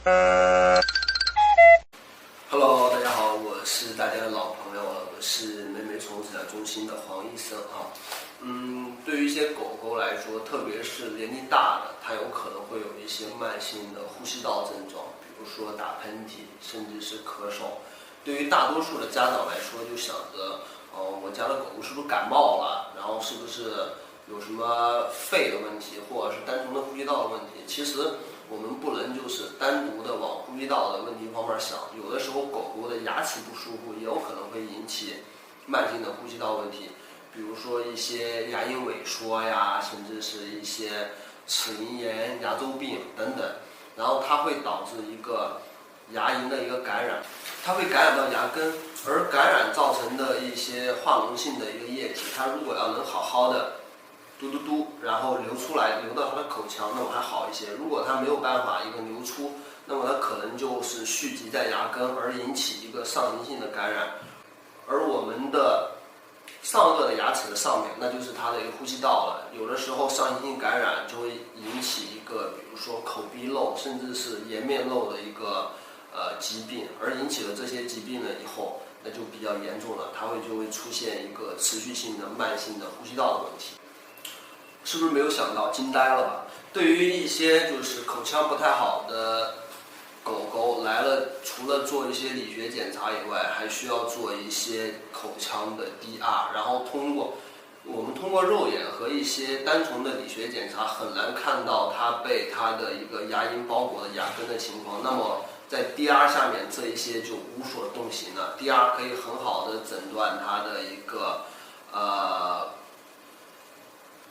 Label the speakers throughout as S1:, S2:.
S1: Hello， 大家好，我是大家的老朋友，我是美美宠物治疗中心的黄医生啊。对于一些狗狗来说，特别是年纪大的，它有可能会有一些慢性的呼吸道症状，比如说打喷嚏，甚至是咳嗽。对于大多数的家长来说，就想着，我家的狗狗是不是感冒了，然后是不是有什么肺的问题，或者是单纯的呼吸道的问题。其实我们不能就是单独的往呼吸道的问题方面想，有的时候狗狗的牙齿不舒服，也有可能会引起慢性的呼吸道问题，比如说一些牙龈萎缩呀，甚至是一些齿龈炎、牙周病等等，然后它会导致一个牙龈的一个感染，它会感染到牙根，而感染造成的一些化脓性的一个液体，它如果要能好好的嘟嘟嘟，然后流出来，流到它的口腔，那么还好一些。如果它没有办法一个流出，那么它可能就是蓄积在牙根，而引起一个上行性的感染。而我们的上颚的牙齿的上面，那就是它的一个呼吸道了。有的时候上行性感染就会引起一个，比如说口鼻瘘，甚至是颜面瘘的一个疾病，而引起了这些疾病了以后，那就比较严重了，它就会出现一个持续性的慢性的呼吸道的问题。是不是没有想到，惊呆了吧？对于一些就是口腔不太好的狗狗来了，除了做一些理学检查以外，还需要做一些口腔的 DR， 然后我们通过肉眼和一些单纯的理学检查，很难看到它被它的一个牙龈包裹的牙根的情况。那么在 DR 下面这一些就无所遁形了。DR 可以很好的诊断它的一个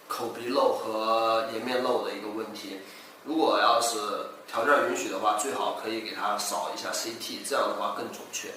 S1: 口鼻瘘和颜面瘘的一个问题。如果要是条件允许的话，最好可以给它扫一下 CT， 这样的话更准确。